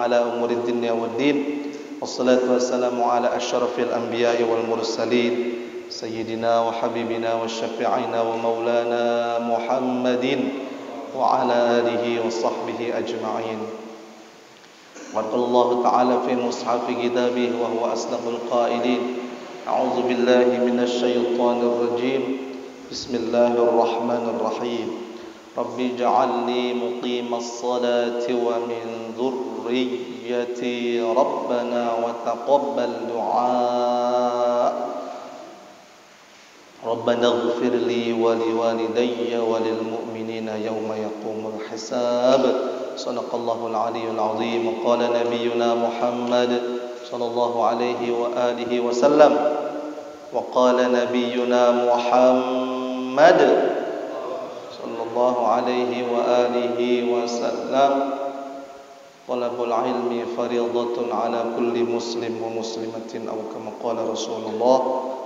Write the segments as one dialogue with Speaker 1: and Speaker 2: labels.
Speaker 1: على أمور الدنيا والدين والصلاة والسلام على أشرف الأنبياء والمرسلين سيدنا وحبيبنا وشفيعنا ومولانا محمد وعلى آله وصحبه أجمعين. وقال الله تعالى في مصحف كتابه وهو أصدق القائلين: أعوذ بالله من الشيطان الرجيم بسم الله الرحمن الرحيم رب اجعلني مقيم الصلاة ومن ذريتي ربنا وتقبل دعاء ربنا اغفر لي ولوالدي وللمؤمنين يوم يقوم الحساب. صدق الله العلي العظيم. وقال نبينا محمد صلى الله عليه وآله وسلم وقال نبينا محمد صلى الله عليه وآله وسلم طلب العلم فريضة على كل مسلم ومسلمة أو كما قال رسول الله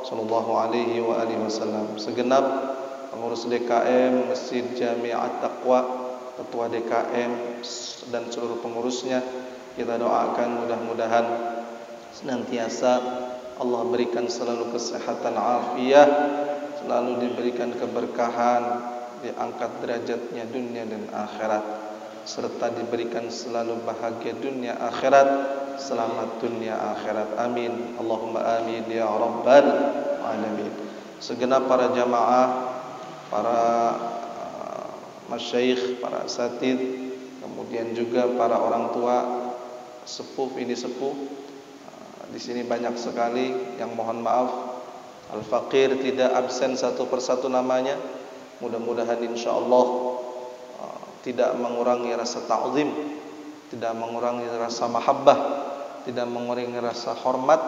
Speaker 1: صلى الله عليه وآله وسلم. Segenap pengurus DKM Masjid Jami'at Taqwa, ketua DKM dan seluruh pengurusnya, kita doakan mudah-mudahan senantiasa Allah berikan selalu kesehatan afiat, selalu diberikan keberkahan, diangkat derajatnya dunia dan akhirat, serta diberikan selalu bahagia dunia akhirat, selamat dunia akhirat. Amin. Allahumma amin ya rabbal alamin. Segenap para jamaah, para masyayikh, para asatid, kemudian juga para orang tua, sepuh ini sepuh. Di sini banyak sekali yang mohon maaf, al-faqir tidak absen satu persatu namanya. Mudah-mudahan insyaallah tidak mengurangi rasa ta'zim, tidak mengurangi rasa mahabbah, tidak mengurangi rasa hormat,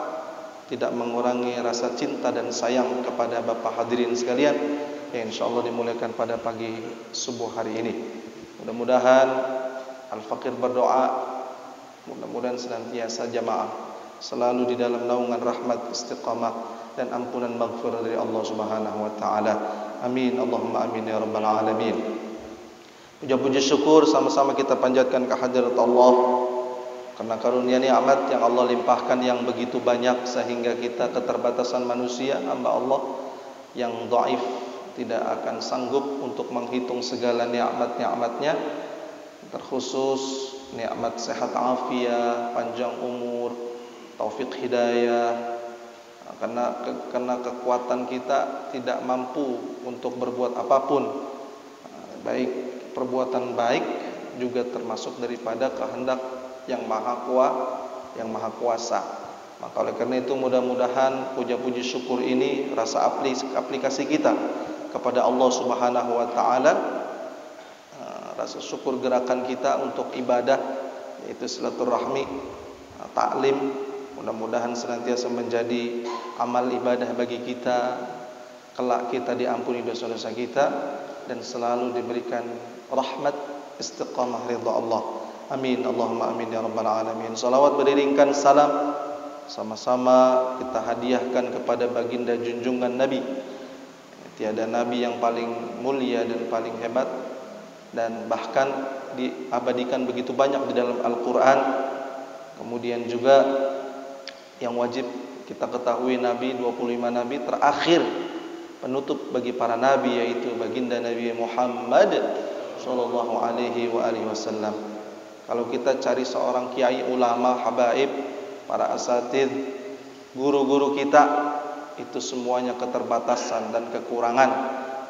Speaker 1: tidak mengurangi rasa cinta dan sayang kepada Bapak hadirin sekalian yang insyaallah dimuliakan pada pagi subuh hari ini. Mudah-mudahan al-faqir berdoa, mudah-mudahan senantiasa jamaah selalu di dalam naungan rahmat, istiqamah dan ampunan maghfirah dari Allah Subhanahu wa taala. Amin. Allahumma amin ya rabbal alamin. Puja-puji syukur sama-sama kita panjatkan kehadirat Allah karena karunia nikmat yang Allah limpahkan yang begitu banyak sehingga kita keterbatasan manusia, hamba Allah yang dhaif tidak akan sanggup untuk menghitung segala nikmat-nikmatnya, terkhusus nikmat sehat afiat, panjang umur, taufik hidayah. Karena kekuatan kita tidak mampu untuk berbuat apapun, baik perbuatan baik juga termasuk daripada kehendak yang maha kuasa. Maka oleh karena itu mudah-mudahan puja-puji syukur ini rasa aplikasi kita kepada Allah Subhanahu wa taala, rasa syukur gerakan kita untuk ibadah yaitu silaturahmi, taklim, mudah-mudahan senantiasa menjadi amal ibadah bagi kita, kelak kita diampuni dosa-dosa kita dan selalu diberikan rahmat, istiqamah ridha Allah. Amin. Allahumma amin ya rabbal alamin. Salawat beriringkan salam sama-sama kita hadiahkan kepada baginda junjungan Nabi. Tiada nabi yang paling mulia dan paling hebat dan bahkan diabadikan begitu banyak di dalam Al-Qur'an. Kemudian juga yang wajib kita ketahui, Nabi 25 Nabi terakhir penutup bagi para Nabi yaitu baginda Nabi Muhammad sallallahu alaihi wasallam. Kalau kita cari seorang kiai, ulama, habaib, para asatid, guru-guru kita, itu semuanya keterbatasan dan kekurangan.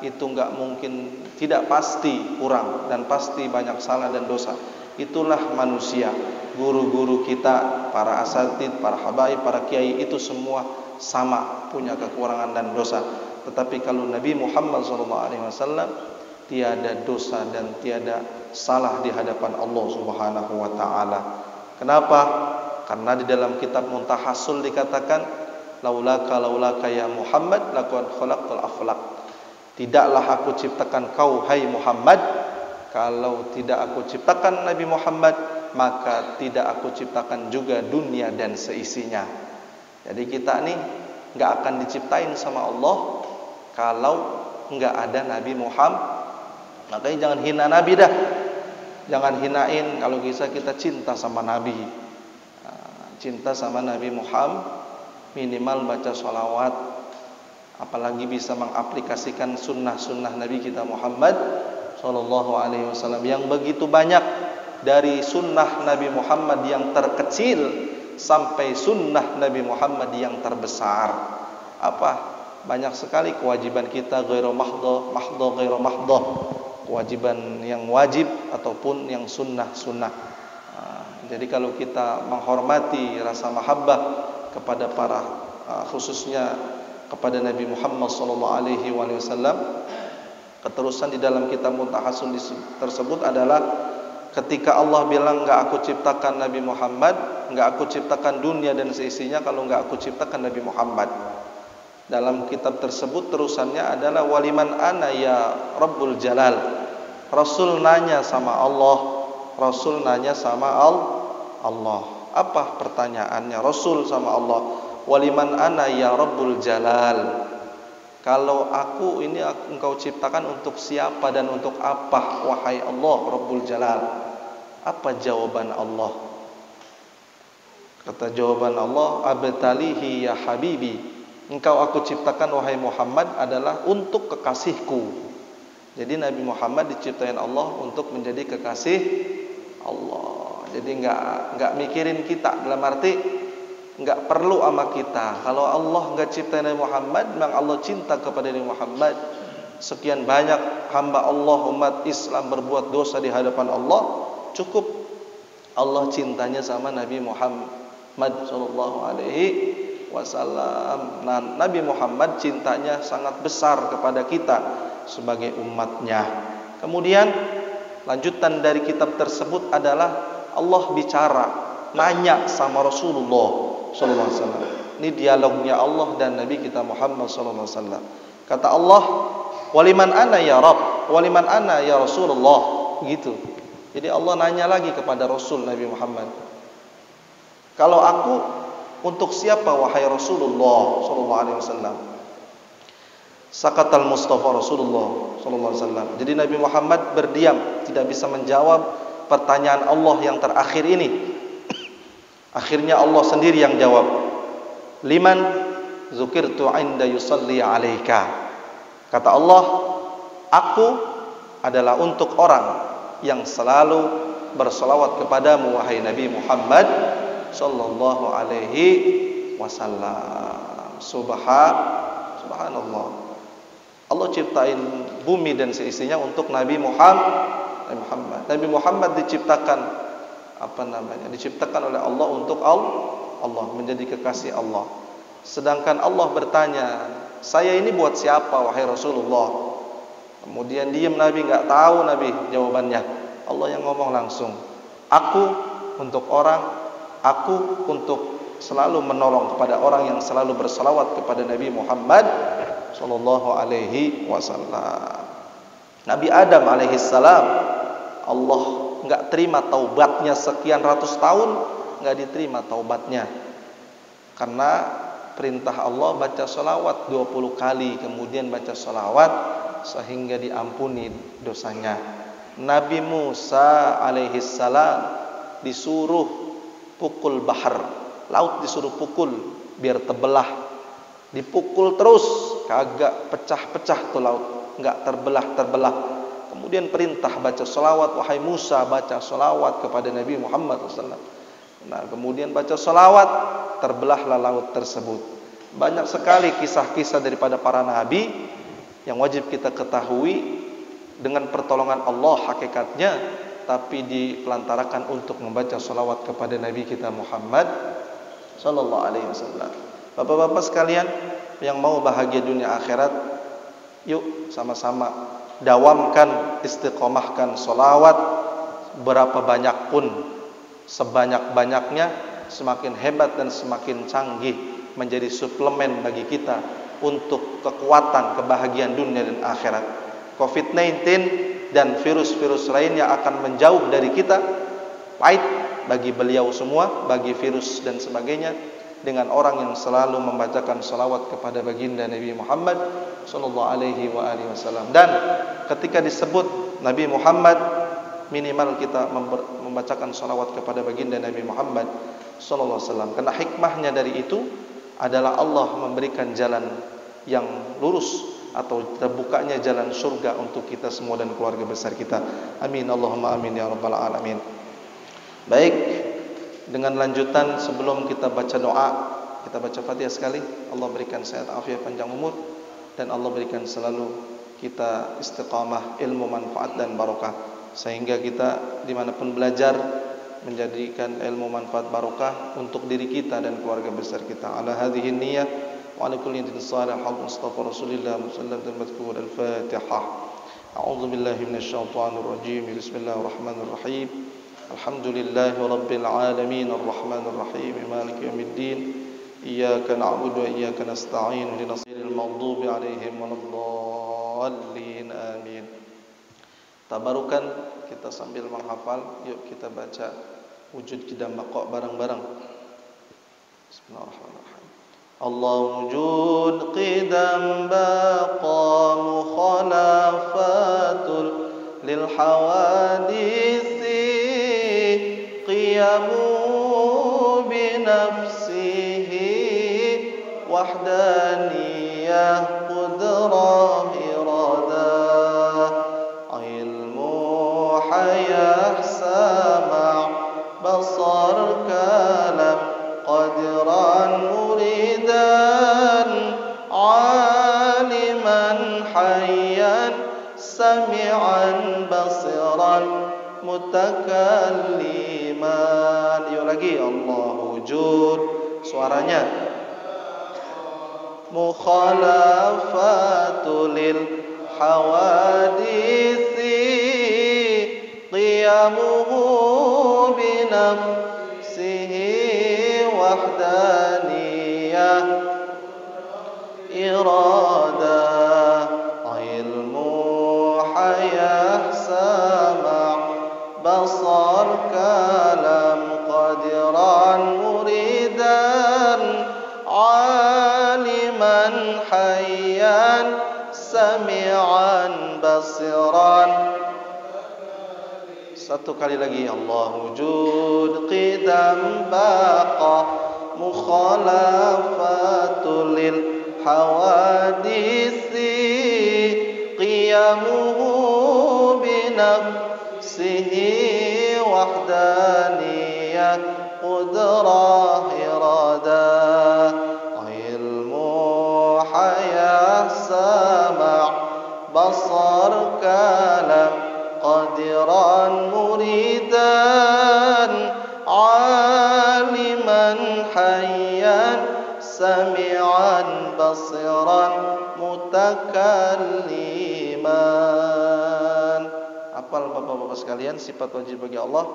Speaker 1: Itu enggak mungkin, tidak pasti kurang dan pasti banyak salah dan dosa. Itulah manusia. Guru-guru kita, para asatid, para habaib, para kiai itu semua sama punya kekurangan dan dosa. Tetapi kalau Nabi Muhammad SAW tiada dosa dan tiada salah di hadapan Allah Subhanahu wa taala. Kenapa? Karena di dalam kitab Muntahasul dikatakan laulaka ya Muhammad laqad khalaqtul aflaq. Tidaklah aku ciptakan kau hai Muhammad, kalau tidak aku ciptakan Nabi Muhammad maka tidak aku ciptakan juga dunia dan seisinya. Jadi kita nih enggak akan diciptain sama Allah kalau enggak ada Nabi Muhammad. Makanya jangan hina Nabi dah. Jangan hinain kalau kita cinta sama Nabi. Cinta sama Nabi Muhammad, minimal baca sholawat, apalagi bisa mengaplikasikan sunnah-sunnah Nabi kita Muhammad Sallallahu Alaihi Wasallam yang begitu banyak, dari sunnah Nabi Muhammad yang terkecil sampai sunnah Nabi Muhammad yang terbesar. Banyak sekali kewajiban kita, ghairu mahdho, ghairu mahdho, kewajiban yang wajib ataupun yang sunnah-sunnah. Jadi kalau kita menghormati rasa mahabbah kepada para khususnya kepada Nabi Muhammad sallallahu alaihi wasallam, keterusan di dalam kitab Muntahasun tersebut adalah ketika Allah bilang enggak aku ciptakan Nabi Muhammad, enggak aku ciptakan dunia dan seisinya kalau enggak aku ciptakan Nabi Muhammad. Dalam kitab tersebut terusannya adalah waliman ana ya Rabbul Jalal. Rasul nanya sama Allah, Rasul nanya sama Allah. Apa pertanyaannya Rasul sama Allah? Waliman ana ya Rabbul Jalal. Kalau aku ini engkau ciptakan untuk siapa dan untuk apa wahai Allah Rabbul Jalal? Apa jawaban Allah? Kata jawaban Allah, abtalihi ya habibi. Engkau aku ciptakan wahai Muhammad adalah untuk kekasihku. Jadi Nabi Muhammad diciptain Allah untuk menjadi kekasih Allah. Jadi enggak mikirin kita, dalam arti enggak perlu sama kita. Kalau Allah enggak ciptain Nabi Muhammad, memang Allah cinta kepada Nabi Muhammad. Sekian banyak hamba Allah umat Islam berbuat dosa di hadapan Allah, cukup Allah cintanya sama Nabi Muhammad sallallahu alaihi wasallam. Nah, Nabi Muhammad cintanya sangat besar kepada kita sebagai umatnya. Kemudian lanjutan dari kitab tersebut adalah Allah bicara, nanya sama Rasulullah sallallahu alaihi wasallam. Ini dialognya Allah dan Nabi kita Muhammad sallallahu alaihi wasallam. Kata Allah, "Waliman ana ya Rabb, waliman ana ya Rasulullah." Gitu. Jadi Allah nanya lagi kepada Rasul Nabi Muhammad, "Kalau aku untuk siapa wahai Rasulullah sallallahu alaihi wasallam?" Sakatal Mustafa Rasulullah sallallahu alaihi wasallam. Jadi Nabi Muhammad berdiam, tidak bisa menjawab pertanyaan Allah yang terakhir ini. Akhirnya Allah sendiri yang jawab, "Liman zukirtu inda yusalli alaika." Kata Allah, aku adalah untuk orang yang selalu berselawat kepadamu wahai Nabi Muhammad sallallahu alaihi wasallam. Subhanallah. Allah ciptain bumi dan seisinya untuk Nabi Muhammad. Nabi Muhammad diciptakan diciptakan oleh Allah untuk Allah, menjadi kekasih Allah. Sedangkan Allah bertanya, "Saya ini buat siapa wahai Rasulullah?" Kemudian diam Nabi, enggak tahu Nabi jawabannya. Allah yang ngomong langsung, "Aku untuk orang, aku untuk selalu menolong kepada orang yang selalu berselawat kepada Nabi Muhammad sallallahu alaihi wasallam." Nabi Adam alaihi salam, Allah enggak terima taubatnya sekian ratus tahun, enggak diterima taubatnya. Karena perintah Allah baca salawat 20 kali, kemudian baca salawat sehingga diampuni dosanya. Nabi Musa alaihi salam disuruh pukul bahar, laut disuruh pukul biar terbelah. Dipukul terus, kagak pecah-pecah tuh laut, enggak terbelah. Kemudian perintah baca salawat, wahai Musa baca salawat kepada Nabi Muhammad SAW. Nah, kemudian baca salawat, terbelahlah laut tersebut. Banyak sekali kisah-kisah daripada para nabi yang wajib kita ketahui dengan pertolongan Allah hakikatnya, tapi dipelantarakan untuk membaca salawat kepada Nabi kita Muhammad sallallahu alaihi wasallam. Bapak-bapak sekalian yang mau bahagia dunia akhirat, yuk sama-sama dawamkan, istiqomahkan salawat berapa banyak pun, sebanyak-banyaknya, semakin hebat dan semakin canggih, menjadi suplemen bagi kita untuk kekuatan kebahagiaan dunia dan akhirat. COVID-19 dan virus-virus lainnya akan menjauh dari kita. Pahit bagi beliau semua, bagi virus dan sebagainya, dengan orang yang selalu membacakan salawat kepada baginda Nabi Muhammad sallallahu alaihi wasallam. Dan ketika disebut Nabi Muhammad minimal kita membacakan salawat kepada baginda Nabi Muhammad sallallahu alaihi wasallam. Karena hikmahnya dari itu adalah Allah memberikan jalan yang lurus atau terbukanya jalan surga untuk kita semua dan keluarga besar kita. Amin Allahumma amin ya rabbal alamin. Baik, dengan lanjutan sebelum kita baca doa, kita baca Fatihah sekali. Allah berikan sehat afiat panjang umur dan Allah berikan selalu kita istiqamah, ilmu manfaat dan barokah, sehingga kita dimanapun belajar menjadikan ilmu manfaat barokah untuk diri kita dan keluarga besar kita. Ala hadhihi niyyah wa ala kulli niyatin salihah Mustafa Rasulillah sallallahu alaihi wasallam. Al-Fatihah. A'udzu billahi minasy syaithanir rajim. Bismillahirrahmanirrahim. Alhamdulillahi rabbil alamin arrahmanir rahim maliki yaumiddin. Iyyaka na'budu wa iyyaka nasta'in ihdinas siratal maghdubi 'alaihim waladdallin. Amin. Tabarukan kita sambil menghafal. Yuk kita baca wujud qidam baqa bareng-bareng. Bismillahirrahmanirrahim. Allah wujud qidam baqa mukhalafatul lil hawadisi qiyamu bi nafsihi wahdaniyah qudrah iradah ilmu hayah sama' basar kalam qadiran muridan aliman hayyan sami'an basiran mutakalliman. Yuk lagi. Allah wujud, suaranya mukhalafatul lil hawadisi qiyamuhu bi nafsihi wahdaniyah iradah ilmu hayah sama' basar kalam qadiran muridan aliman hayyan sami'an basiran. Satu kali lagi. Allah wujud qidam baqa mukhalafatul lil hawadisi qiyamuhu bi nafsihi wahdaniyah qudrah iradah ilmu hayah sama' basar kalam qadiran muridan aliman hayyan sami'an basiran mutakalliman. Hafal bapak-bapak sekalian sifat wajib bagi Allah,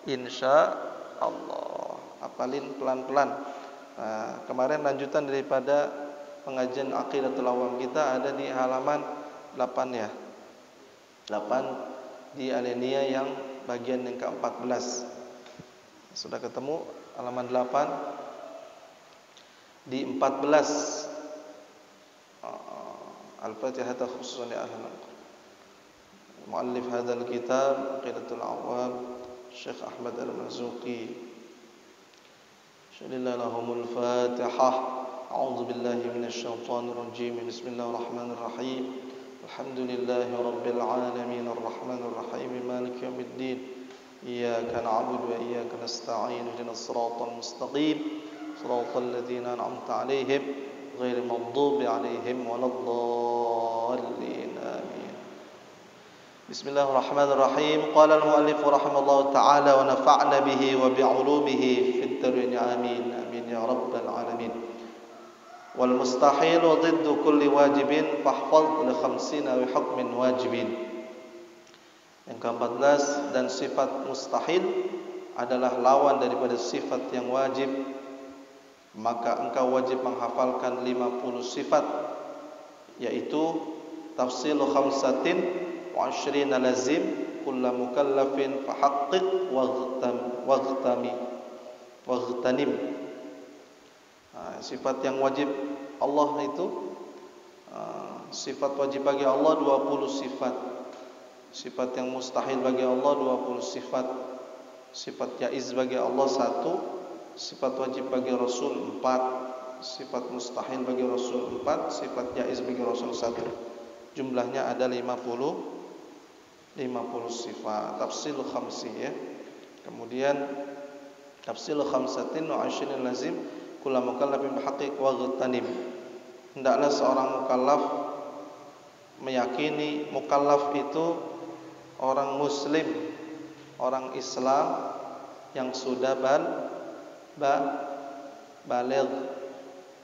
Speaker 1: insya Allah. Hafalin pelan-pelan. Nah, kemarin lanjutan daripada pengajian Aqidatul Awam kita ada di halaman 8 ya. 8 di alinea yang bagian yang ke-14. Sudah ketemu halaman 8 di 14. Al-Fatihah khususan li ahli muallif hadzal kitab Aqidatul Awam Syekh Ahmad Al-Marzuqi. Shallallahumul Fatihah. A'udzu billahi minasy syaithanir rajim. Bismillahirrahmanirrahim. Alhamdulillahi rabbil alamin arrahmanir rahim maliki yaumiddin. Iyyaka na'budu wa iyyaka nasta'in ihdinas siratal mustaqim siratal ladzina an'amta 'alaihim ghairil maghdubi 'alaihim waladdallin. Amin. Bismillahirrahmanirrahim. Qala al-muallif rahimahullahu ta'ala wa nafa'na bihi wa bi'ulumihi fid darin. Amin. Amin ya rabbal alamin. Wal mustahil wa dhiddu kulli wajibin fahfadh li 50 wa hukmin wajibin. Yang ke-14, dan sifat mustahil adalah lawan daripada sifat yang wajib, maka engkau wajib menghafalkan 50 sifat, yaitu tafsilu khamsatin wa 20 lazim kullu mukallafin fahaqqiq waghtanim. Sifat yang wajib Allah itu, sifat wajib bagi Allah 20 sifat. Sifat yang mustahil bagi Allah 20 sifat. Sifat jaiz bagi Allah 1, sifat wajib bagi Rasul 4, sifat mustahil bagi Rasul 4, sifat jaiz bagi Rasul 1. Jumlahnya ada 50 sifat. Tafsil khamsi ya. Kemudian tafsil khamsatin wa 20 lazim kullu mukallafin bihaqiq wa ghatanib. Hendaklah seorang mukallaf meyakini mukallaf itu orang muslim, orang Islam yang sudah baligh.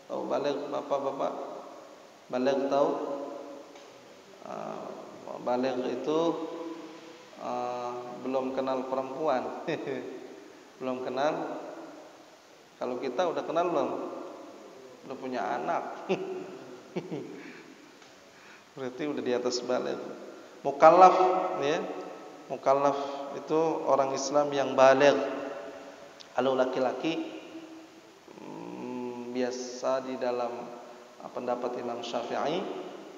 Speaker 1: Tahu baligh Bapak-bapak? Baligh tahu? Baligh itu belum kenal perempuan. Belum kenal. Kalau kita udah kenal belum? Udah punya anak. Berarti udah di atas baligh. Mukallaf ya. Mukallaf itu orang Islam yang baligh. Kalau laki-laki biasa di dalam pendapat Imam Syafi'i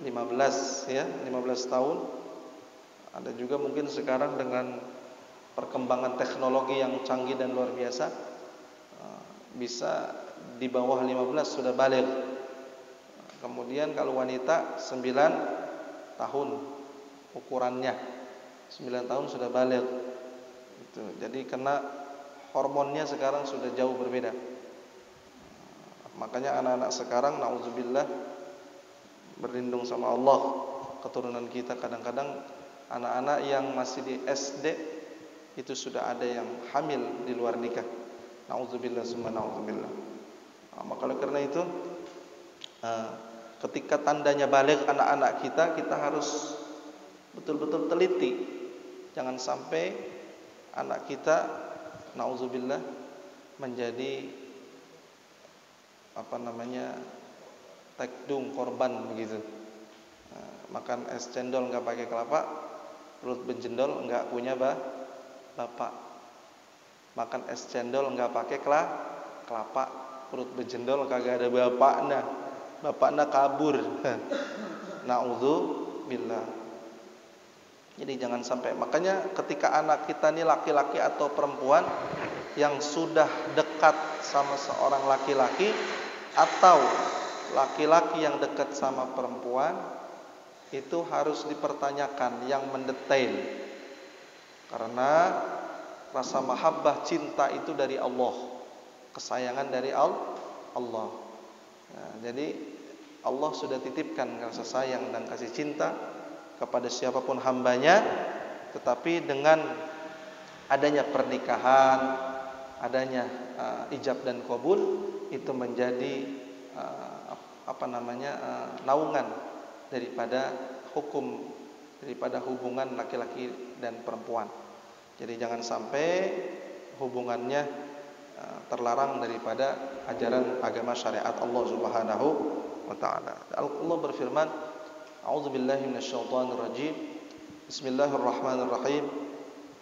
Speaker 1: 15 ya, 15 tahun. Ada juga mungkin sekarang dengan perkembangan teknologi yang canggih dan luar biasa bisa di bawah 15 sudah baligh. Kemudian kalau wanita 9 tahun ukurannya, 9 tahun sudah baligh. Itu. Jadi karena hormonnya sekarang sudah jauh berbeda. Makanya anak-anak sekarang naudzubillah berlindung sama Allah, keturunan kita kadang-kadang anak-anak yang masih di SD itu sudah ada yang hamil di luar nikah. Naudzubillah summa naudzubillah. Maka karena itu ketika tandanya baligh anak-anak kita harus betul-betul teliti. Jangan sampai anak kita naudzubillah menjadi tekdung korban begitu. Makan es cendol enggak pakai kelapa, perut benjendol enggak punya bapak. Makan es cendol enggak pakai kelapa, perut benjendol kagak ada bapaknya. Bapaknya kabur. Naudzubillah. Jadi jangan sampai. Makanya ketika anak kita ini laki-laki atau perempuan yang sudah dekat sama seorang laki-laki atau laki-laki yang dekat sama perempuan, itu harus dipertanyakan yang mendetail. Karena rasa mahabbah cinta itu dari Allah, kesayangan dari Allah. Nah, jadi Allah sudah titipkan rasa sayang dan kasih cinta kepada siapapun hambanya. Tetapi dengan adanya pernikahan, adanya ijab dan qabul, itu menjadi naungan daripada hukum, daripada hubungan laki-laki dan perempuan. Jadi jangan sampai hubungannya terlarang daripada ajaran agama syariat Allah Subhanahu wa taala. Allah berfirman, A'udzubillahi minasyaitonir rajim. Bismillahirrahmanirrahim.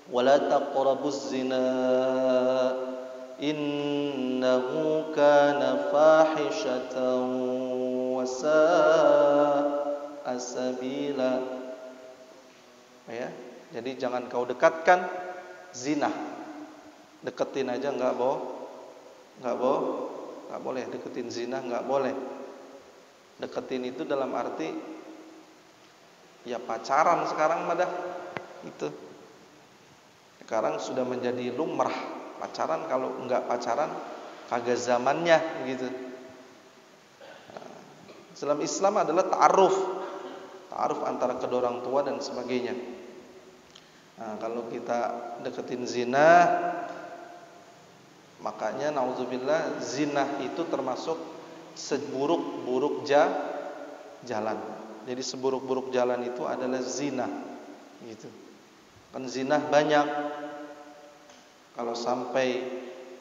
Speaker 1: Wala taqrabuz zina innahu kana fahishatan wa sa'a sabila. Ya, jadi jangan kau dekatkan zina. Deketin aja enggak boleh deketin zina, enggak boleh. Deketin itu dalam arti ya pacaran sekarang madah itu. Sekarang sudah menjadi lumrah pacaran. Kalau enggak pacaran kagak zamannya gitu. Dalam Islam adalah ta'aruf antara kedua orang tua dan sebagainya. Nah, kalau kita deketin zina, makanya naudzubillah zina itu termasuk seburuk-buruk jalan. Jadi seburuk-buruk jalan itu adalah zina gitu. Kan zina banyak. Kalau sampai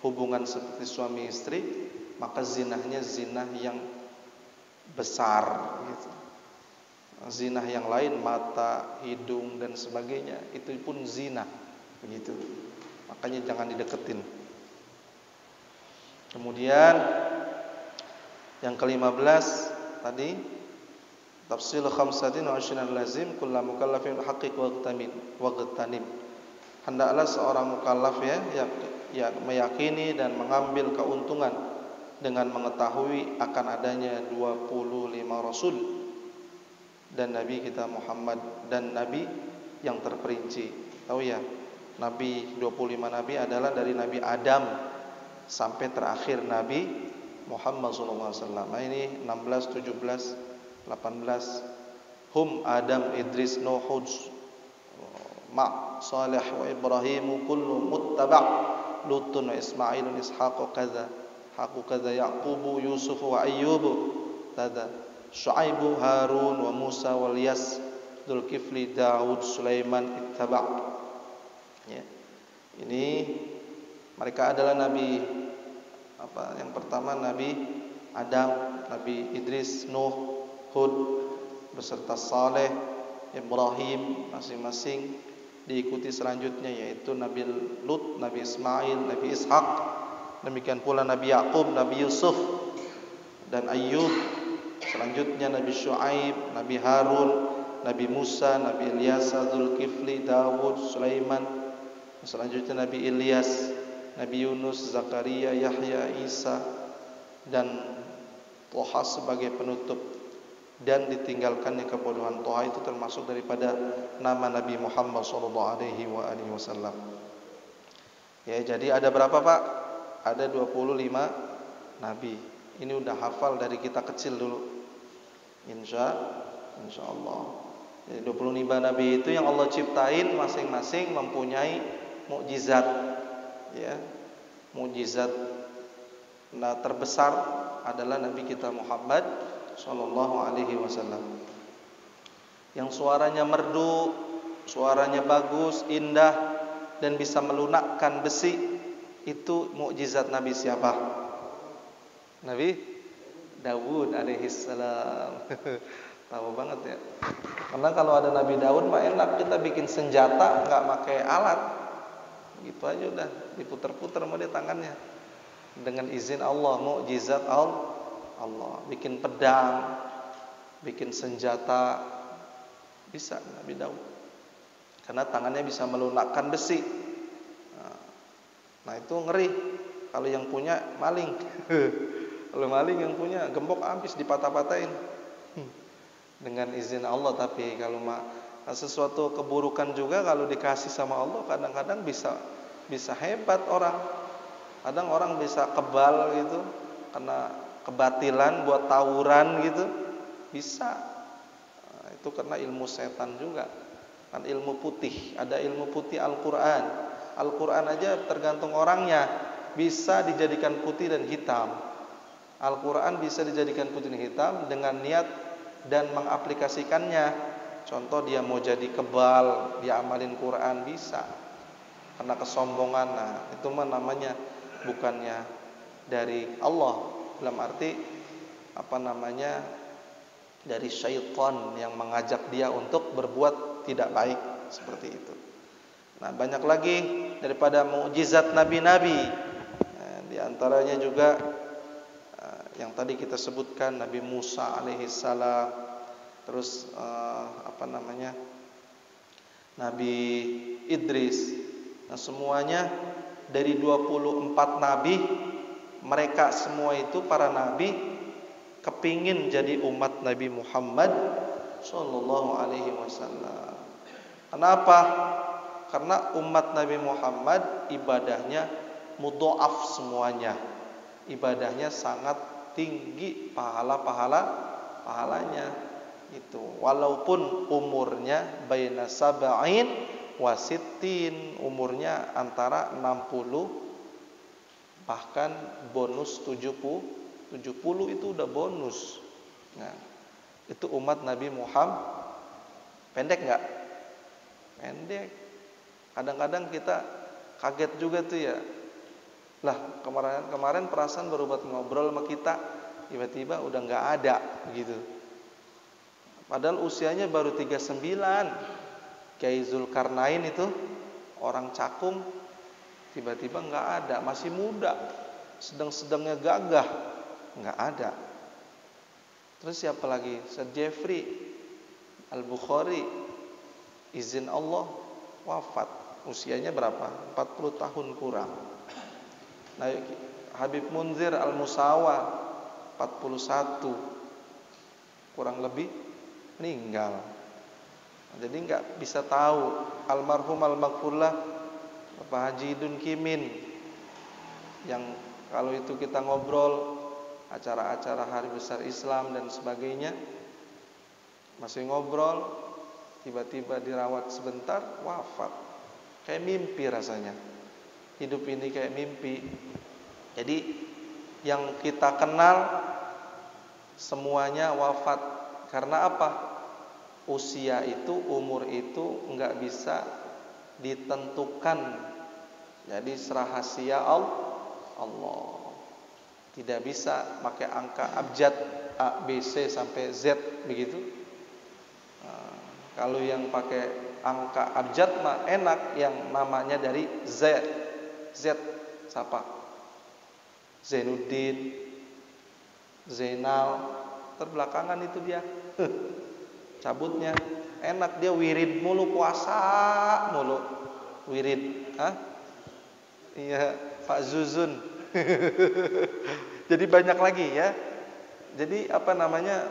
Speaker 1: hubungan seperti suami istri, maka zinahnya zinah yang besar gitu. Zinah yang lain, mata, hidung dan sebagainya, itu pun zina begitu. Makanya jangan dideketin. Kemudian yang ke-15 tadi Tafsil khamsatin wa ashrin lazim kullu mukallafin haqiq waqtanim. Hendaklah seorang mukallaf ya meyakini dan mengambil keuntungan dengan mengetahui akan adanya 25 rasul dan nabi kita Muhammad, dan nabi yang terperinci. Tahu ya, nabi 25 nabi adalah dari Nabi Adam sampai terakhir Nabi Muhammad sallallahu alaihi wasallam. Nah, ini 16, 17, 18. Hum Adam, Idris, Nuh, Hud, Ma, Salih wa Ibrahim kullu muttaba', Lutun wa Ismail wa Ishaq kaza, Haqu kaza, Yaqub, Yusuf wa Ayyub kaza, Syuaib, Harun wa Musa wa Ilyas, Dzulkifli, Daud, Sulaiman ittaba'. Ya. Ini mereka adalah nabi yang pertama Nabi Adam, Nabi Idris, Nuh, Hud beserta Saleh, Ibrahim, masing-masing diikuti selanjutnya yaitu Nabi Lut, Nabi Ismail, Nabi Ishaq, demikian pula Nabi Yaqub, Nabi Yusuf dan Ayyub. Selanjutnya Nabi Syuaib, Nabi Harun, Nabi Musa, Nabi Ilyas, Dzulkifli, Daud, Sulaiman. Selanjutnya Nabi Ilyas, Nabi Yunus, Zakaria, Yahya, Isa, dan Toha sebagai penutup. Dan ditinggalkannya kebodohan Toha itu termasuk daripada nama Nabi Muhammad SAW. Ya, jadi ada berapa Pak? Ada 25 Nabi. Ini udah hafal dari kita kecil dulu. Insya Allah. Jadi 25 Nabi itu yang Allah ciptain masing-masing mempunyai mukjizat. Ya, mukjizat terbesar adalah Nabi kita Muhammad sallallahu alaihi wasallam. Yang suaranya merdu, suaranya bagus, indah dan bisa melunakkan besi. Itu mukjizat Nabi siapa? Nabi Daud alaihi salam. Tahu banget ya. Karena kalau ada Nabi Daud mah enak, kita bikin senjata enggak pakai alat. Gitu aja udah diputer-puter sama dia tangannya dengan izin Allah, mukjizat Allah. Bikin pedang, bikin senjata bisa Nabi Daud karena tangannya bisa melunakkan besi. Nah itu ngeri kalau yang punya maling. Kalau maling yang punya gembok habis dipatah-patahin dengan izin Allah. Tapi kalau sesuatu keburukan juga kalau dikasih sama Allah kadang-kadang bisa hebat orang. Kadang orang bisa kebal gitu karena kebatilan buat tawuran gitu. Bisa. Nah, itu karena ilmu setan juga. Kan ilmu putih, ada ilmu putih Al-Qur'an. Al-Qur'an aja tergantung orangnya, bisa dijadikan putih dan hitam. Al-Qur'an bisa dijadikan putih dan hitam dengan niat dan mengaplikasikannya. Contoh dia mau jadi kebal, dia amalin Quran bisa. Karena kesombongan, nah itu mah namanya bukannya dari Allah, dalam arti dari syaitan yang mengajak dia untuk berbuat tidak baik seperti itu. Nah banyak lagi daripada mukjizat nabi-nabi. Nah, di antaranya juga yang tadi kita sebutkan Nabi Musa alaihi salam, terus Nabi Idris. Nah semuanya dari 24 nabi, mereka semua itu para nabi kepingin jadi umat Nabi Muhammad sallallahu alaihi wasallam. Kenapa? Karena umat Nabi Muhammad ibadahnya mudha'af semuanya. Ibadahnya sangat tinggi pahalanya itu. Walaupun umurnya baina sab'in wasittin, umurnya antara 60 bahkan bonus 70 itu udah bonus. Nah, itu umat Nabi Muhammad. Pendek enggak? Pendek. Kadang-kadang kita kaget juga tuh ya. Lah, kemarin perasaan baru buat ngobrol sama kita, tiba-tiba udah enggak ada gitu. Padahal usianya baru 39. Kiai Zulkarnain itu orang Cakung, tiba-tiba enggak ada, masih muda, sedang-sedangnya gagah, enggak ada. Terus siapa lagi? Ustaz Jeffrey Al-Bukhari, izin Allah wafat. Usianya berapa? 40 tahun kurang. Nah, Habib Munzir Al-Musawa 41 kurang lebih meninggal. Jadi nggak bisa tahu. Almarhum Al-Maghfurlah Bapak Haji Idun Kimin, yang kalau itu kita ngobrol acara-acara hari besar Islam dan sebagainya, masih ngobrol, tiba-tiba dirawat sebentar wafat. Kayak mimpi rasanya. Hidup ini kayak mimpi. Jadi yang kita kenal semuanya wafat. Karena apa? Usia itu, umur itu enggak bisa ditentukan. Jadi rahasia Allah. Tidak bisa pakai angka abjad A, B, C sampai Z begitu. Nah, kalau yang pakai angka abjad mah enak, yang namanya dari Z. Z siapa? Zainuddin, Zainal, terbelakangan itu dia. Cabutnya enak, dia wirid mulu, puasa mulu. Wirid, iya, Pak Zuzun. Jadi banyak lagi ya. Jadi apa namanya?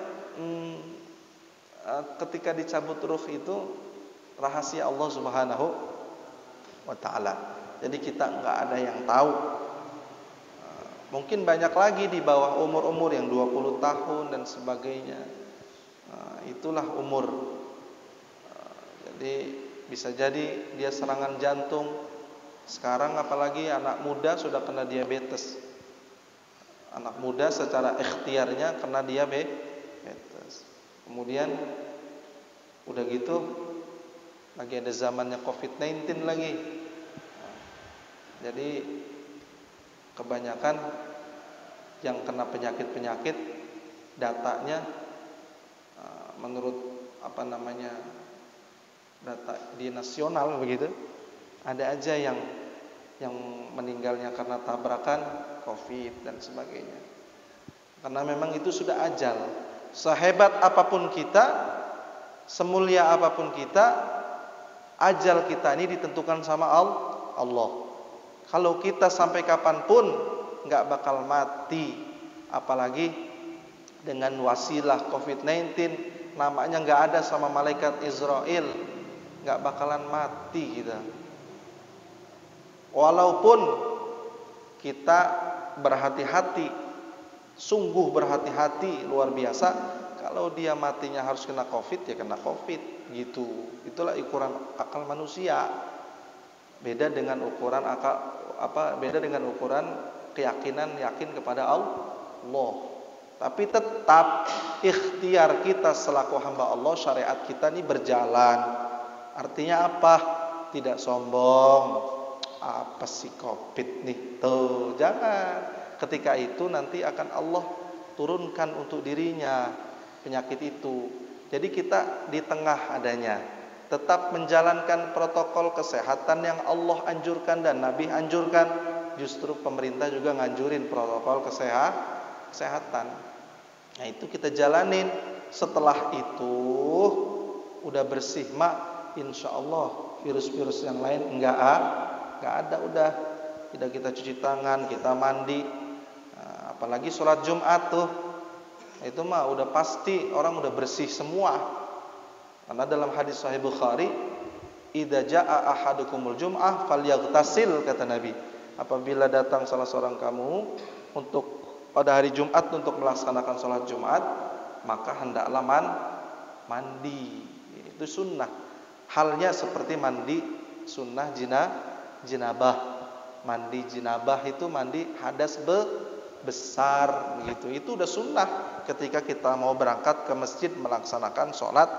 Speaker 1: Ketika dicabut ruh itu rahasia Allah Subhanahu wa taala. Jadi kita enggak ada yang tahu. Mungkin banyak lagi di bawah umur-umur yang 20 tahun dan sebagainya. Itulah umur. Jadi bisa jadi dia serangan jantung. Sekarang apalagi anak muda sudah kena diabetes. Anak muda secara ikhtiarnya kena diabetes. Kemudian udah gitu lagi ada zamannya COVID-19 lagi. Jadi kebanyakan yang kena penyakit-penyakit datanya menurut data di nasional begitu, ada aja yang meninggalnya karena tabrakan COVID dan sebagainya. Karena memang itu sudah ajal. Sehebat apapun kita, semulia apapun kita, ajal kita ini ditentukan sama Allah. Kalau kita sampai kapanpun nggak bakal mati, apalagi dengan wasilah COVID-19, namanya nggak ada sama malaikat Israel, nggak bakalan mati kita. Walaupun kita berhati-hati, sungguh berhati-hati luar biasa, kalau dia matinya harus kena COVID, ya kena COVID gitu. Itulah ukuran akal manusia. Beda dengan ukuran beda dengan ukuran keyakinan yakin kepada Allah. Tapi tetap ikhtiar kita selaku hamba Allah, syariat kita ini berjalan. Artinya apa? Tidak sombong. Apa sih COVID nih? Tuh, jangan. Ketika itu nanti akan Allah turunkan untuk dirinya penyakit itu. Jadi kita di tengah adanya, tetap menjalankan protokol kesehatan yang Allah anjurkan dan Nabi anjurkan. Justru pemerintah juga nganjurin protokol kesehatan. Nah, itu kita jalanin. Setelah itu udah bersih, insya Allah virus-virus yang lain enggak ada, udah. Tidak kita cuci tangan, kita mandi. Nah, apalagi sholat Jumat tuh, itu udah pasti orang udah bersih semua. Karena dalam hadis Sahih Bukhari, idza jaa ahadukumul jum'ah falyaghtasil, kata Nabi. Apabila datang salah seorang kamu untuk pada hari Jumat untuk melaksanakan sholat Jumat, maka hendaklah mandi. Itu sunnah. Halnya seperti mandi sunnah jinabah. Mandi jinabah itu mandi hadas besar begitu. Itu udah sunnah ketika kita mau berangkat ke masjid melaksanakan sholat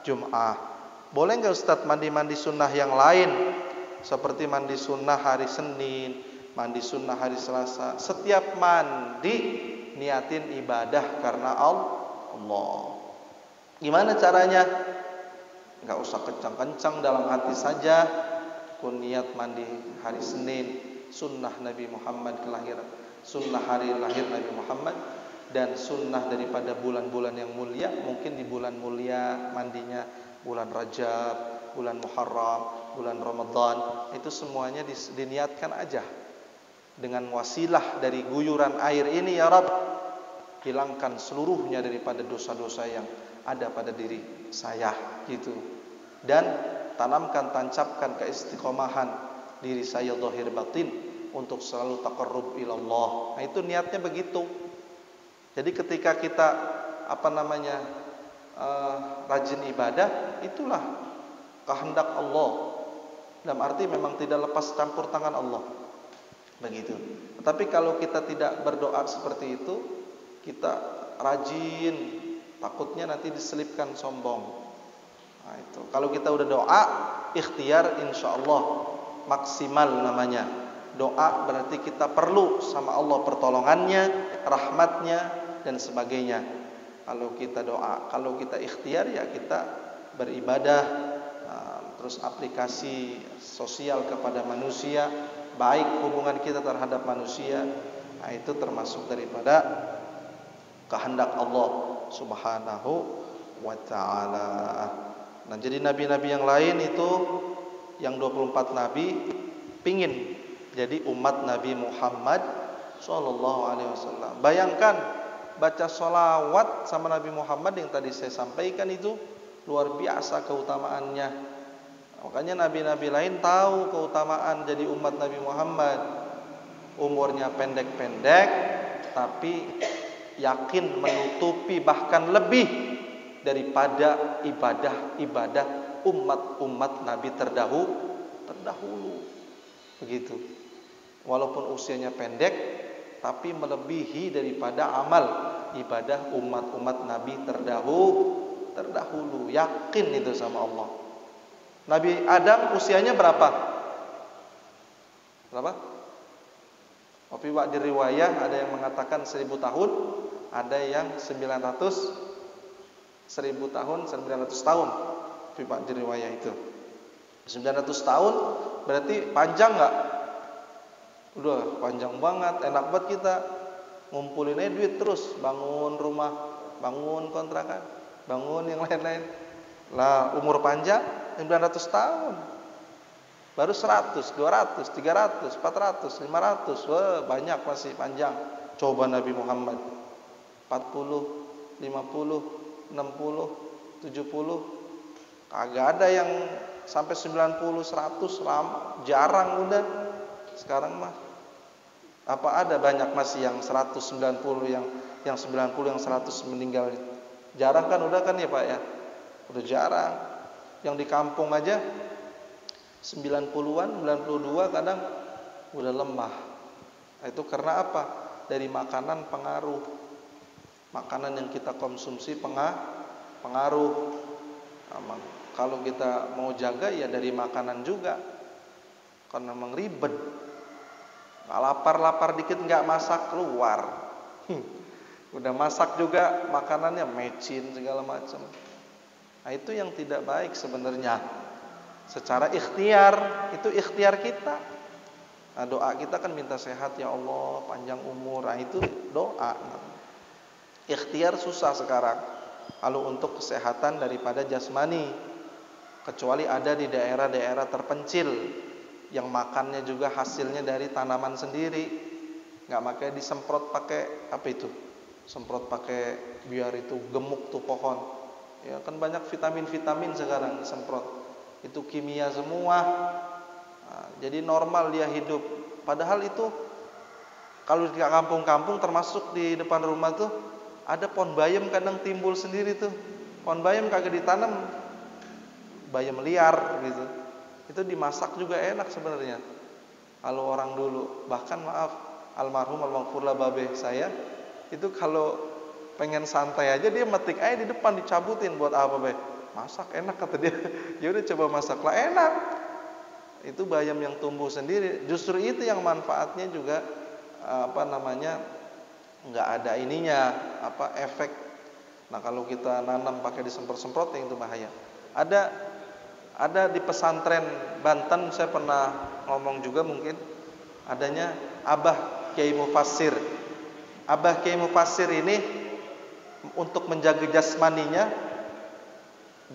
Speaker 1: Jum'ah. Boleh nggak Ustadz mandi sunnah yang lain? Seperti mandi sunnah hari Senin, mandi sunnah hari Selasa. Setiap mandi niatin ibadah karena Allah. Gimana caranya? Nggak usah kencang-kencang, dalam hati saja. Kun niat mandi hari Senin, sunnah Nabi Muhammad kelahiran, sunnah hari lahir Nabi Muhammad. dan sunnah daripada bulan-bulan yang mulia, mungkin di bulan mulia mandinya bulan Rajab, bulan Muharram, bulan Ramadan, itu semuanya diniatkan aja dengan wasilah dari guyuran air ini, ya Rabb, hilangkan seluruhnya daripada dosa-dosa yang ada pada diri saya gitu, dan tancapkan keistiqomahan diri saya zahir batin untuk selalu taqarrub ilallah. Nah, itu niatnya begitu. Jadi ketika kita rajin ibadah, itulah kehendak Allah. Dalam arti memang tidak lepas campur tangan Allah. Begitu. Tapi kalau kita tidak berdoa seperti itu, kita rajin, takutnya nanti diselipkan sombong. Nah, itu. Kalau kita udah doa, ikhtiar insyaallah maksimal namanya. Doa berarti kita perlu sama Allah pertolongannya, rahmatnya, dan sebagainya. Kalau kita doa, kalau kita ikhtiar, ya kita beribadah, terus aplikasi sosial kepada manusia, baik hubungan kita terhadap manusia. Nah, itu termasuk daripada kehendak Allah Subhanahu wa ta'ala. Nah, jadi nabi-nabi yang lain itu, yang 24 nabi pingin jadi umat Nabi Muhammad sallallahu alaihi wasallam. Bayangkan baca sholawat sama Nabi Muhammad yang tadi saya sampaikan, itu luar biasa keutamaannya. Makanya nabi-nabi lain tahu keutamaan jadi umat Nabi Muhammad. Umurnya pendek-pendek, tapi yakin menutupi bahkan lebih daripada ibadah-ibadah umat-umat Nabi terdahulu. Begitu. Walaupun usianya pendek, tapi melebihi daripada amal ibadah umat-umat Nabi terdahulu. Yakin itu sama Allah. Nabi Adam usianya berapa? Tapi di riwayah ada yang mengatakan 1000 tahun, ada yang 900 tahun. Tapi di riwayah itu 900 tahun berarti panjang enggak? Udah panjang banget, enak banget kita ngumpulin aja duit terus, bangun rumah, bangun kontrakan, bangun yang lain-lain. Lah umur panjang 900 tahun. Baru 100, 200, 300, 400, 500. Wah, banyak masih panjang. Coba Nabi Muhammad 40, 50, 60, 70. Kagak ada yang sampai 90, 100, jarang udah. Sekarang mah apa ada banyak masih yang 190, yang 90, yang 100 meninggal. Jarang kan udah kan ya Pak ya? Udah jarang. Yang di kampung aja 90-an, 92 kadang udah lemah. Itu karena apa? Dari makanan pengaruh. Makanan yang kita konsumsi pengaruh. Nah, kalau kita mau jaga ya dari makanan juga. Karena memang ribet. Lapar dikit nggak masak keluar. Udah masak juga makanannya mecin segala macam. Nah, itu yang tidak baik sebenarnya. Secara ikhtiar, itu ikhtiar kita. Nah, doa kita kan minta sehat ya Allah, panjang umur. Nah, itu doa. Ikhtiar susah sekarang. Kalau untuk kesehatan daripada jasmani, kecuali ada di daerah-daerah terpencil yang makannya juga hasilnya dari tanaman sendiri, nggak pakai disemprot pakai apa itu, semprot pakai biar itu gemuk tuh pohon. Ya kan banyak vitamin sekarang disemprot, itu kimia semua. Nah, jadi normal dia hidup. Padahal itu kalau di kampung-kampung termasuk di depan rumah tuh ada pohon bayam kadang timbul sendiri tuh. Pohon bayam kagak ditanam, bayam liar gitu. Itu dimasak juga enak sebenarnya. Kalau orang dulu, bahkan maaf, almarhumlah babe saya, itu kalau pengen santai aja dia metik aja di depan, dicabutin. Buat apa be? Masak enak kata dia. Ya udah coba masak lah, enak. Itu bayam yang tumbuh sendiri. Justru itu yang manfaatnya juga nggak ada ininya, efek. Nah kalau kita nanam pakai disemprot-semprot yang itu bahaya. Ada di pesantren Banten, saya pernah ngomong juga mungkin, adanya Abah Kiai Mufassir. Abah Kiai Mufassir ini untuk menjaga jasmaninya,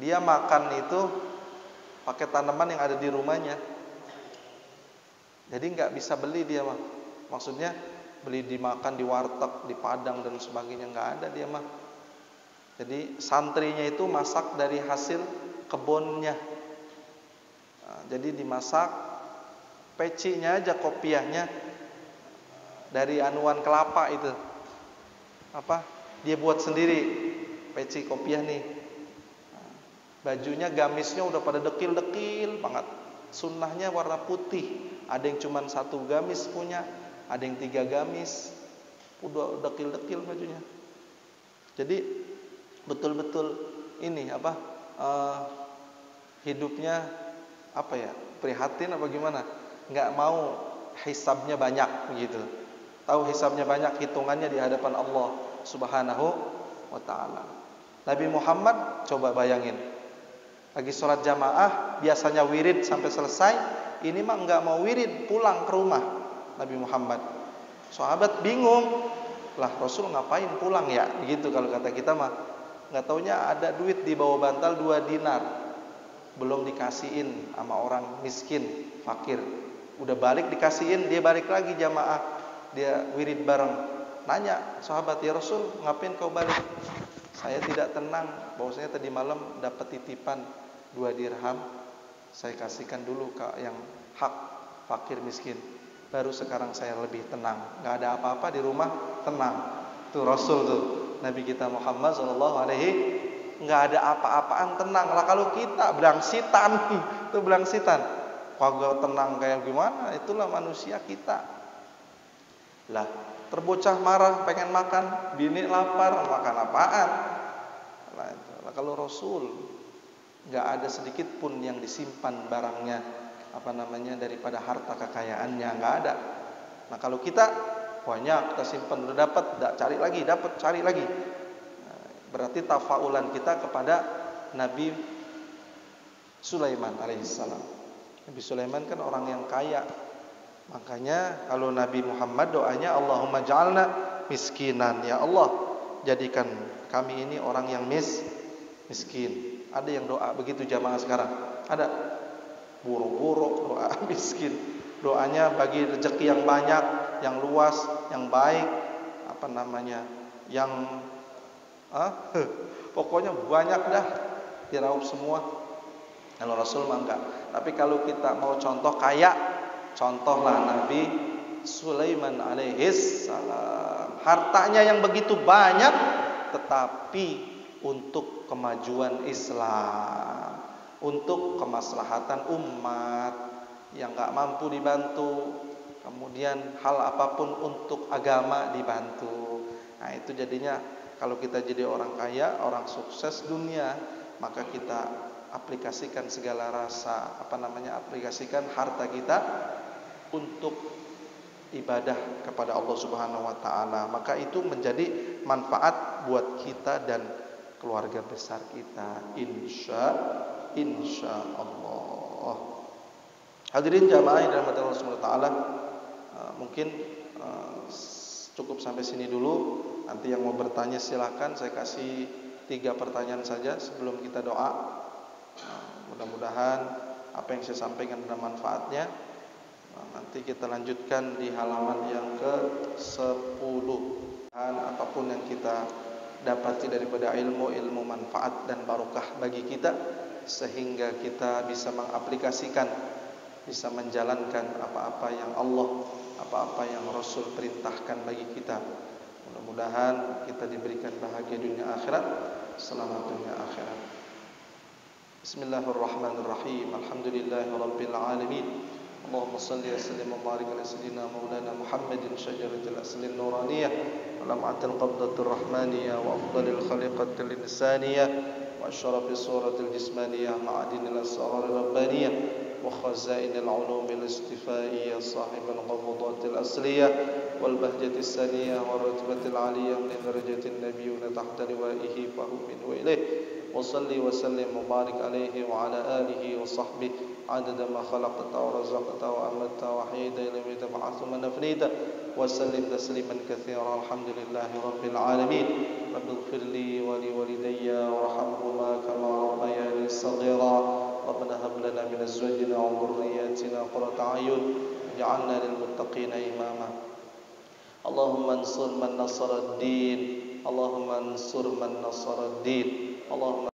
Speaker 1: dia makan itu pakai tanaman yang ada di rumahnya. Jadi nggak bisa beli dia mah. Maksudnya beli dimakan di warteg, di Padang dan sebagainya, nggak ada dia mah. Jadi santrinya itu masak dari hasil kebunnya. Nah, jadi dimasak, pecinya aja, kopiahnya dari anuan kelapa itu. Apa? Dia buat sendiri peci kopiah nih. Nah, bajunya gamisnya udah pada dekil-dekil banget. Sunnahnya warna putih. Ada yang cuma 1 gamis punya, ada yang 3 gamis. Udah dekil-dekil bajunya. Jadi betul-betul ini apa? Hidupnya apa ya? Prihatin apa gimana? Nggak mau hisabnya banyak gitu. Tahu hisabnya banyak, hitungannya di hadapan Allah Subhanahu wa ta'ala. Nabi Muhammad coba bayangin, lagi sholat jamaah, biasanya wirid sampai selesai, ini mah nggak mau wirid, pulang ke rumah Nabi Muhammad. Sahabat bingung, lah Rasul ngapain pulang ya? Gitu kalau kata kita mah. Nggak taunya ada duit di bawah bantal 2 dinar, belum dikasihin sama orang miskin, fakir. Udah balik dikasihin, dia balik lagi jamaah, dia wirid bareng. Nanya sahabat, ya Rasul, ngapain kau balik? Saya tidak tenang, bahwasanya tadi malam dapat titipan 2 dirham, saya kasihkan dulu ke yang hak fakir miskin. Baru sekarang saya lebih tenang. Nggak ada apa-apa di rumah, tenang. Tuh Rasul tuh, Nabi kita Muhammad SAW, nggak ada apa-apaan, tenang lah. Kalau kita belangsitan, tuh belangsitan, kagak tenang kayak gimana? Itulah manusia kita. Lah, terbocah marah pengen makan, bini lapar, makan apaan? Nah, kalau Rasul nggak ada sedikit pun yang disimpan barangnya, apa namanya, daripada harta kekayaannya, nggak ada. Nah kalau kita banyak, kita simpan, udah dapat, cari lagi, dapat, cari lagi. Nah, berarti tafaulan kita kepada Nabi Sulaiman alaihissalam. Nabi Sulaiman kan orang yang kaya. Makanya kalau Nabi Muhammad doanya, Allahumma ja'alna miskinan, ya Allah jadikan kami ini orang yang miskin. Ada yang doa begitu jamaah sekarang? Ada? Buru-buru doa miskin. Doanya bagi rezeki yang banyak, yang luas, yang baik, apa namanya, yang pokoknya banyak dah, diraup semua. Kalau Rasul mah enggak. Tapi kalau kita mau contoh kaya, contohlah Nabi Sulaiman alaihissalam. Hartanya yang begitu banyak, tetapi untuk kemajuan Islam, untuk kemaslahatan umat yang gak mampu dibantu, kemudian hal apapun untuk agama dibantu. Nah itu jadinya kalau kita jadi orang kaya, orang sukses dunia, maka kita aplikasikan segala rasa, aplikasikan harta kita untuk ibadah kepada Allah Subhanahu wa taala. Maka itu menjadi manfaat buat kita dan keluarga besar kita, insya Allah. Hadirin jamaah yang dirahmati Allah Subhanahu wa taala, mungkin cukup sampai sini dulu. Nanti yang mau bertanya silakan, saya kasih 3 pertanyaan saja sebelum kita doa. Mudah-mudahan apa yang saya sampaikan ada manfaatnya. Nanti kita lanjutkan di halaman yang ke-10. Apapun yang kita dapati daripada ilmu manfaat dan barokah bagi kita, sehingga kita bisa mengaplikasikan, bisa menjalankan apa-apa yang Allah, apa-apa yang Rasul perintahkan bagi kita. Mudah-mudahan kita diberikan bahagia dunia akhirat, selamat dunia akhirat. Bismillahirrahmanirrahim. Alhamdulillahirabbil alamin. Allahumma shalli wa sallim wa barik ala sayyidina maulana Muhammadin syajaratil aslin nuraniyah wa lam'atil qabdatir rahmaniyah wa afdalil khaliqatil insaniyah wa asyrafis suratil jismaniyah ma'adinil asrar rabbaniyah wa khazainil ulumil istifaiyah sahibal qabdatil asliyah wal bahjatis saniyah wa rutbatil aliyah min darajatin nabiyyuna tahta liwaihi fa hum min wa ilayhi. وصلي وسلم وبارك عليه وعلى آله وصحبه عدد ما خلقت ورزقت وأمت وحييت إلى يوم تبعث من أفنيت وسلم تسليما كثيرا الحمد لله رب العالمين رب اغفر لي ولوالدي وارحمهما كما ربياني صغيرا ربنا هب لنا من أزواجنا وذرياتنا قرة أعين واجعلنا للمتقين إماما اللهم انصر من نصر الدين اللهم انصر من نصر الدين اللهم